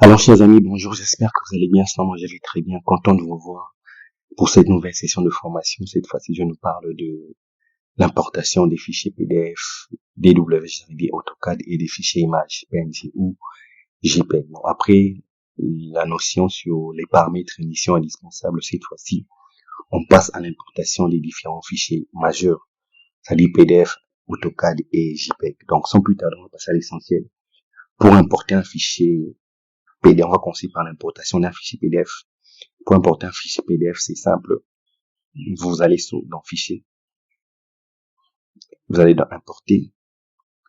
Alors, chers amis, bonjour, j'espère que vous allez bien. Sinon, moi, je vais très bien, content de vous voir pour cette nouvelle session de formation. Cette fois-ci, je nous parle de l'importation des fichiers PDF, DWG, AutoCAD et des fichiers images, PNG ou JPEG. Bon, après la notion sur les paramètres et missions indispensables, cette fois-ci, on passe à l'importation des différents fichiers majeurs, c'est-à-dire PDF, AutoCAD et JPEG. Donc, sans plus tarder, on va passer à l'essentiel. Pour importer un fichier PDF, on va commencer par l'importation d'un fichier PDF. Pour importer un fichier PDF, c'est simple. Vous allez dans Fichier, vous allez dans Importer,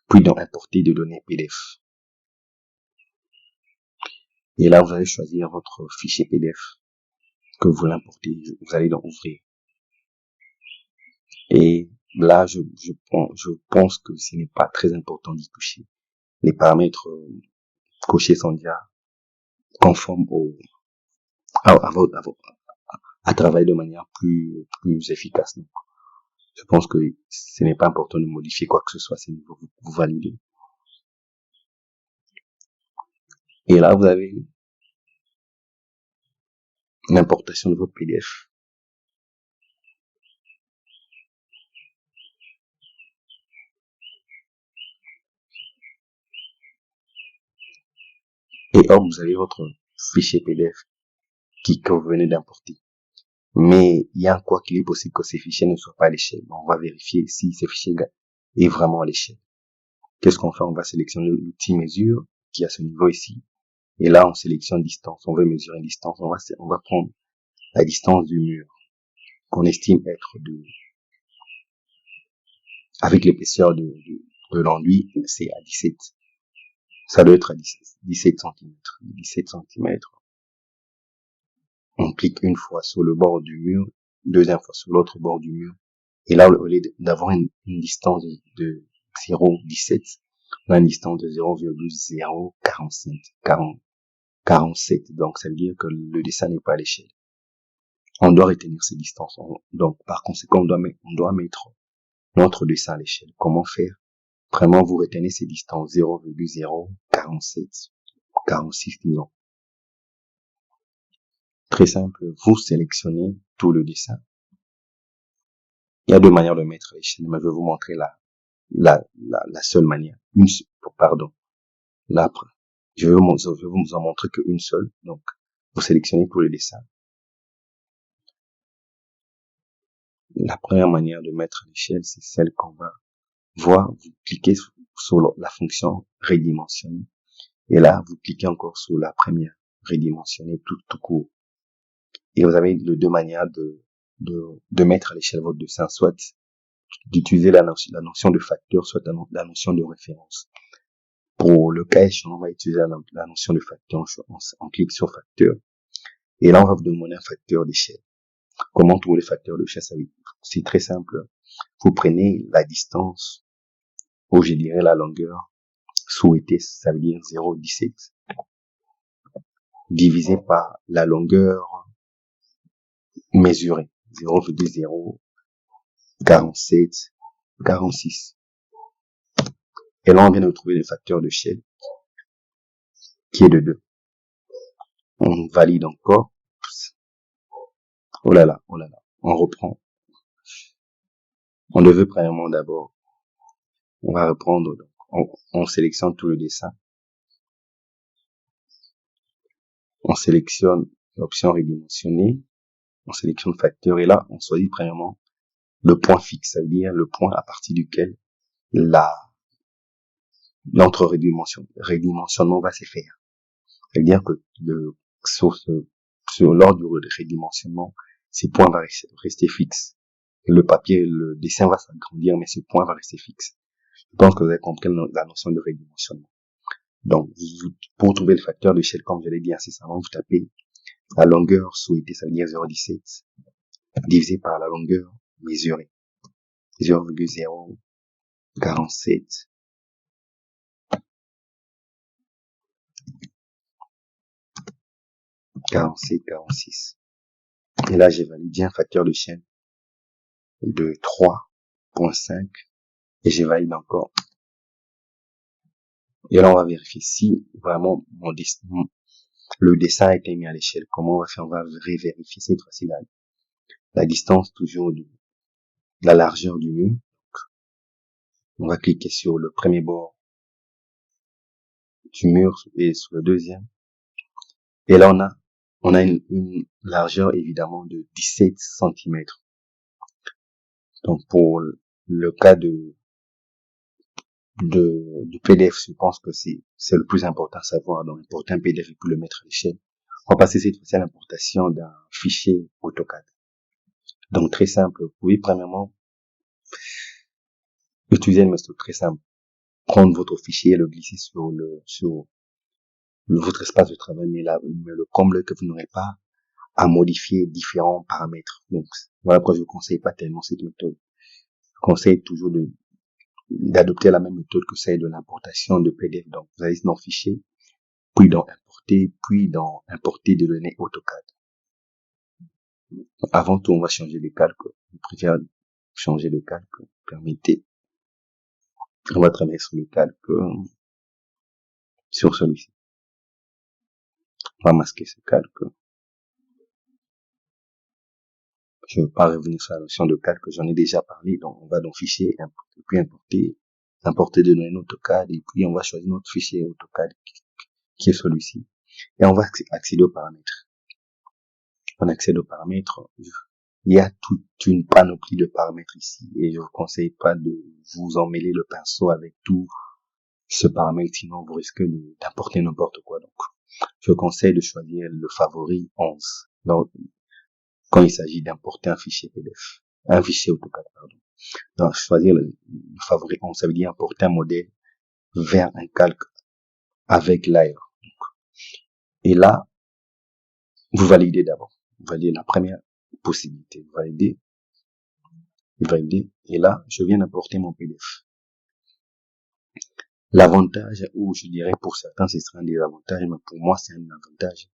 puis dans Importer des données PDF. Et là, vous allez choisir votre fichier PDF que vous voulez importer. Vous allez dans Ouvrir. Et là, je pense que ce n'est pas très important d'y toucher. Les paramètres cochés sont déjà conformes à travailler de manière plus efficace. Donc, je pense que ce n'est pas important de modifier quoi que ce soit, c'est vous validez. Et là, vous avez l'importation de votre PDF. Et hop, vous avez votre fichier PDF que vous venez d'importer. Mais il y a quoi qu'il est possible que ces fichiers ne soient pas à l'échelle. On va vérifier si ces fichiers est vraiment à l'échelle. Qu'est-ce qu'on fait? On va sélectionner l'outil mesure qui est à ce niveau ici. Et là, on sélectionne distance. On veut mesurer une distance. On va prendre la distance du mur qu'on estime être avec l'épaisseur de l'enduit, c'est à 17. Ça doit être à 17 cm. 17 cm. On clique une fois sur le bord du mur, deuxième fois sur l'autre bord du mur. Et là, au lieu d'avoir une distance de 0,17, on a une distance de 0,047. Donc, ça veut dire que le dessin n'est pas à l'échelle. On doit retenir ces distances. Donc, par conséquent, on doit mettre notre dessin à l'échelle. Comment faire? Vraiment, vous retenez ces distances 0,047, 46, disons. Très simple, vous sélectionnez tout le dessin. Il y a deux manières de mettre à l'échelle, mais je vais vous montrer la seule manière. Pardon. Là, je vais vous en montrer qu'une seule. Donc, vous sélectionnez tout le dessin. La première manière de mettre à l'échelle, c'est celle qu'on va voir. Vous cliquez sur la fonction redimensionner. Et là, vous cliquez encore sur la première, redimensionner tout court. Et vous avez les deux manières de mettre à l'échelle votre dessin, soit d'utiliser la notion de facteur, soit la notion de référence. Pour le cas échéant, on va utiliser la notion de facteur. On clique sur facteur. Et là, on va vous demander un facteur d'échelle. Comment trouver le facteur d'échelle? C'est très simple. Vous prenez la distance, ou je dirais la longueur souhaitée, ça veut dire 0,17, divisé par la longueur mesurée, 0,047, 46. Et là, on vient de trouver le facteur d'échelle, qui est de 2. On valide encore. Oh là là. On reprend. On devait premièrement d'abord, on va reprendre, on sélectionne tout le dessin. On sélectionne l'option redimensionner. On sélectionne facteur et là, on choisit premièrement le point fixe, ça veut dire le point à partir duquel notre redimensionnement va se faire. Ça veut dire que sur l'ordre du redimensionnement, ces points vont rester fixes. Le papier, le dessin va s'agrandir, mais ce point va rester fixe. Je pense que vous avez compris la notion de redimensionnement. Donc, pour trouver le facteur d'échelle, comme je l'ai dit incessamment, vous tapez la longueur souhaitée, ça veut dire 0,17, divisé par la longueur mesurée, 0,047, 46. Et là, j'ai validé un facteur d'échelle de 3,5 et j'ai validé encore. Et là, on va vérifier si vraiment le dessin a été mis à l'échelle. Comment on va faire? On va vérifier cette fois-ci la distance toujours de la largeur du mur. On va cliquer sur le premier bord du mur et sur le deuxième. Et là, on a une largeur évidemment de 17 centimètres. Donc pour le cas de PDF, je pense que c'est le plus important à savoir. Donc importer un PDF et puis le mettre à l'échelle. On va passer cette fois-ci à l'importation d'un fichier AutoCAD. Donc très simple. Vous pouvez premièrement utiliser une méthode très simple. Prendre votre fichier et le glisser sur votre espace de travail, mais le comble que vous n'aurez pas à modifier différents paramètres. Donc, voilà pourquoi je ne conseille pas tellement cette méthode. Je conseille toujours d'adopter la même méthode que celle de l'importation de PDF. Donc, vous allez dans Fichier, puis dans Importer, puis dans Importer des données AutoCAD. Avant tout, on va changer de calque. Je préfère changer de calque. Permettez. On va travailler sur le calque, sur celui-ci. On va masquer ce calque. Je ne veux pas revenir sur la notion de calque, j'en ai déjà parlé. Donc, on va dans Fichier, puis importer de données AutoCAD, et puis on va choisir notre fichier AutoCAD qui est celui-ci. Et on va accéder aux paramètres. On accède aux paramètres. Il y a toute une panoplie de paramètres ici, et je vous conseille pas de vous emmêler le pinceau avec tout ce paramètre, sinon vous risquez d'importer n'importe quoi. Donc, je vous conseille de choisir le favori 11. Donc, quand il s'agit d'importer un fichier PDF, un fichier AutoCAD, pardon. Donc, choisir le favori 11, ça veut dire importer un modèle vers un calque avec l'air. Et là, vous validez d'abord. Vous validez la première possibilité. Vous validez. Et là, je viens d'importer mon PDF. L'avantage, ou je dirais pour certains, ce sera un désavantage, mais pour moi, c'est un avantage.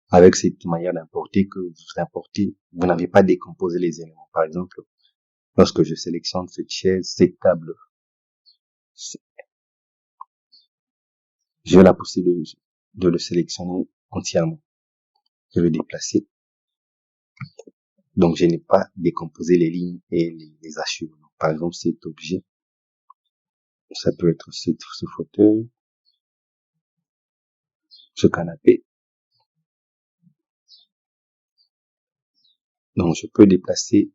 Avec cette manière d'importer que vous importez, vous n'avez pas décomposé les éléments. Par exemple, lorsque je sélectionne cette chaise, cette table, j'ai la possibilité de le sélectionner entièrement. Je le déplacer. Donc, je n'ai pas décomposé les lignes et les hachures. Donc, par exemple, cet objet, ça peut être ce fauteuil, ce canapé. Donc, je peux déplacer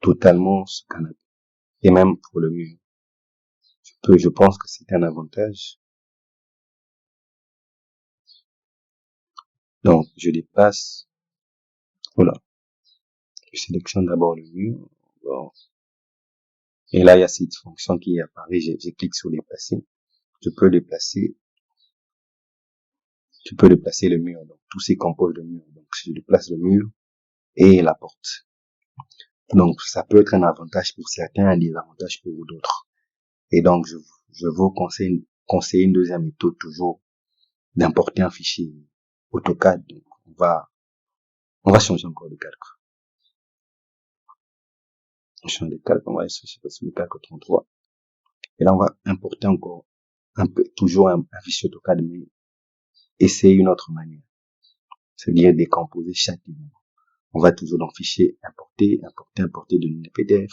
totalement ce canapé. Et même pour le mur. Je pense que c'est un avantage. Donc, je déplace. Voilà. Je sélectionne d'abord le mur. Bon. Et là, il y a cette fonction qui apparaît. Je clique sur déplacer. Tu peux déplacer le mur. Donc, tout ces compose le mur. Donc, je déplace le mur et la porte. Donc, ça peut être un avantage pour certains, un désavantage pour d'autres. Et donc, je vous conseille une deuxième méthode toujours d'importer un fichier AutoCAD. Donc, on va changer encore de calque. On change de calque, on va sur le calque 33. Et là, on va importer encore toujours un fichier AutoCAD, mais essayer une autre manière. C'est-à-dire décomposer chaque élément. On va toujours dans fichier importer de données PDF.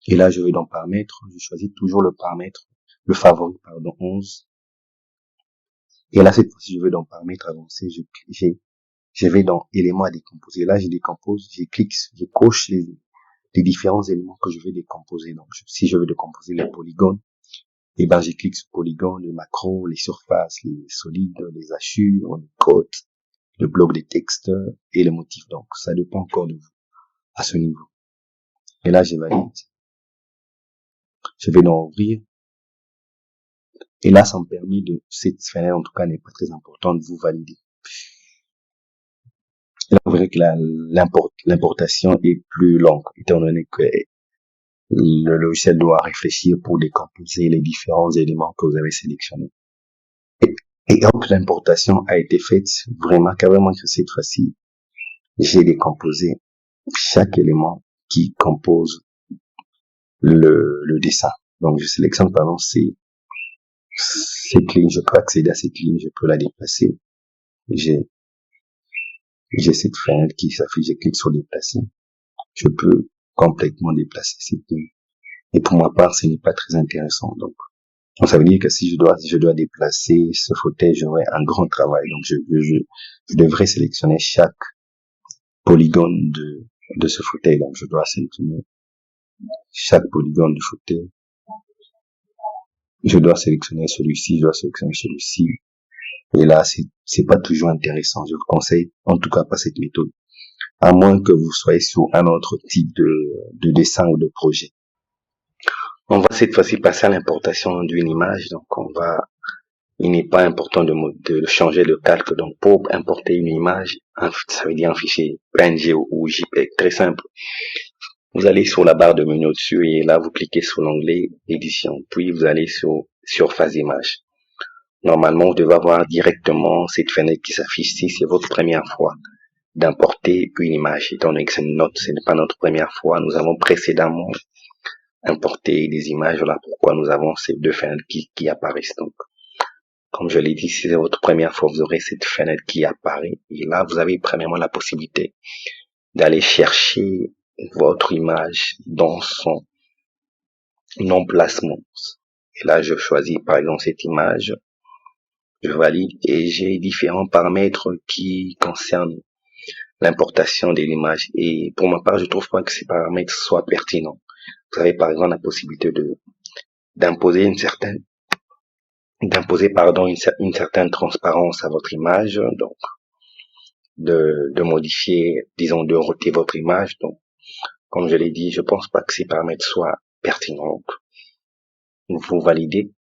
Et là, je vais dans paramètres, je choisis toujours le favori, 11. Et là, cette fois-ci, je vais dans paramètres avancés, je vais dans éléments à décomposer. Là, je décompose, je coche les différents éléments que je vais décomposer. Donc, si je veux décomposer les polygones, et ben, je clique sur polygone, les macros, les surfaces, les solides, les hachures, les côtes, le bloc de texte et les motifs. Donc, ça dépend encore de vous à ce niveau. Et là, je valide. Je vais donc ouvrir. Et là, ça me permet cette fenêtre, en tout cas, n'est pas très importante, vous valider. Et là, vous verrez que l'importation est plus longue, étant donné que le logiciel doit réfléchir pour décomposer les différents éléments que vous avez sélectionnés. Et hop, l'importation a été faite. Vous remarquez vraiment que cette fois-ci, j'ai décomposé chaque élément qui compose le dessin. Donc, je sélectionne, par exemple, cette ligne, je peux accéder à cette ligne, je peux la déplacer. J'ai cette fenêtre qui s'affiche, je clique sur déplacer. Je peux complètement déplacer cette ligne. Et pour ma part, ce n'est pas très intéressant. Donc, ça veut dire que si je dois déplacer ce fauteuil, j'aurai un grand travail. Donc, je devrais sélectionner chaque polygone de ce fauteuil. Donc, je dois sélectionner chaque polygone du fauteuil. Je dois sélectionner celui-ci, je dois sélectionner celui-ci. Et là, c'est pas toujours intéressant. Je vous conseille, en tout cas, pas cette méthode. À moins que vous soyez sur un autre type de dessin ou de projet. On va cette fois-ci passer à l'importation d'une image. Donc, il n'est pas important de changer de calque. Donc, pour importer une image, ça veut dire un fichier PNG ou JPEG, très simple. Vous allez sur la barre de menu au-dessus et là, vous cliquez sur l'onglet édition. Puis, vous allez sur surface image. Normalement, vous devez avoir directement cette fenêtre qui s'affiche si c'est votre première fois d'importer une image. Étant donné que ce n'est pas notre première fois, nous avons précédemment importé des images. Voilà pourquoi nous avons ces deux fenêtres qui apparaissent. Donc, comme je l'ai dit, si c'est votre première fois, vous aurez cette fenêtre qui apparaît. Et là, vous avez premièrement la possibilité d'aller chercher votre image dans son emplacement. Et là, je choisis par exemple cette image. Je valide et j'ai différents paramètres qui concernent l'importation de l'image. Et pour ma part, je trouve pas que ces paramètres soient pertinents. Vous avez par exemple la possibilité d'imposer une certaine transparence à votre image, donc de modifier, disons, de roter votre image. Donc, comme je l'ai dit, je pense pas que ces paramètres soient pertinents. Vous validez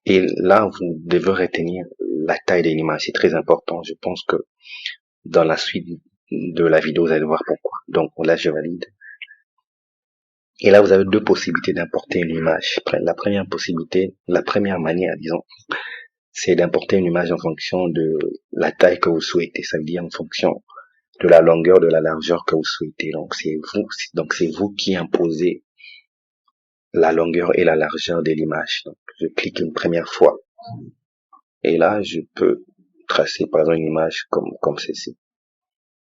et là, vous devez retenir la taille de l'image. C'est très important. Je pense que dans la suite de la vidéo, vous allez voir pourquoi. Donc là, je valide. Et là, vous avez deux possibilités d'importer une image. La première manière, disons, c'est d'importer une image en fonction de la taille que vous souhaitez. Ça veut dire en fonction de la longueur, de la largeur que vous souhaitez. Donc c'est vous qui imposez la longueur et la largeur de l'image. Donc je clique une première fois. Et là, je peux tracer par exemple une image comme ceci.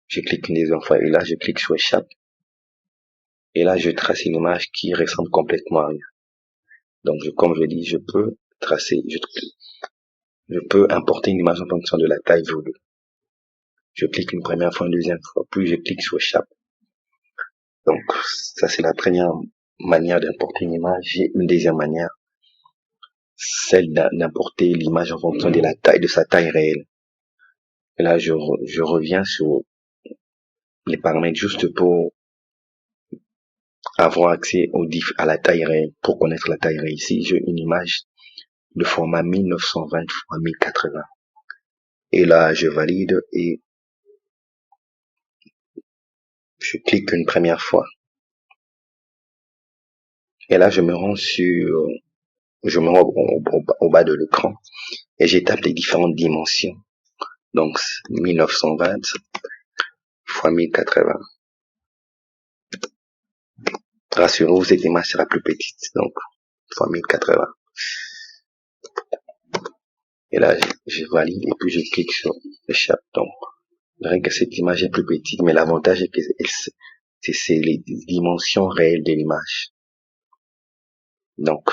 Je clique une deuxième fois et là, je clique sur échappe. Et là, je trace une image qui ressemble complètement à rien. Donc, comme je dis, je peux importer une image en fonction de la taille voulue. Je clique une première fois, une deuxième fois, puis je clique sur échappe. Donc, ça c'est la première manière d'importer une image. J'ai une deuxième manière, celle d'importer l'image en fonction de sa taille réelle. Et là, je reviens sur les paramètres juste pour avoir accès à la taille réelle. Pour connaître la taille réelle, ici, j'ai une image de format 1920 x 1080. Et là, je valide et je clique une première fois. Et là, je me rends au bas de l'écran et j'étape les différentes dimensions. Donc, 1920 x 1080. Rassurez-vous, cette image sera plus petite. Donc, x 1080. Et là, je valide et puis je clique sur échappe. Donc, je dirais que cette image est plus petite, mais l'avantage est que c'est les dimensions réelles de l'image. Donc,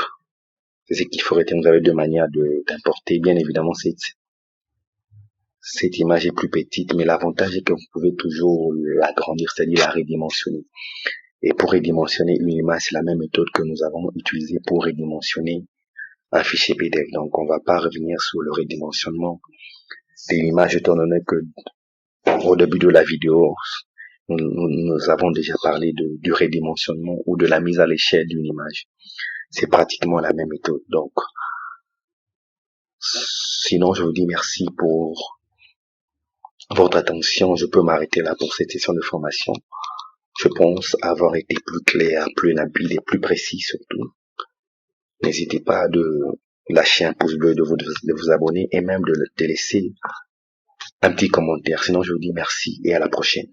c'est ce qu'il faut retenir. Vous avez deux manières d'importer. Bien évidemment, cette image est plus petite, mais l'avantage est que vous pouvez toujours l'agrandir, c'est-à-dire la redimensionner. Et pour redimensionner une image, c'est la même méthode que nous avons utilisée pour redimensionner un fichier PDF. Donc, on va pas revenir sur le redimensionnement de l'image, étant donné que au début de la vidéo, nous avons déjà parlé du redimensionnement ou de la mise à l'échelle d'une image. C'est pratiquement la même méthode. Donc, sinon, je vous dis merci pour votre attention. Je peux m'arrêter là pour cette session de formation. Je pense avoir été plus clair, plus limpide et plus précis surtout. N'hésitez pas de lâcher un pouce bleu, de vous abonner et même de laisser un petit commentaire. Sinon, je vous dis merci et à la prochaine.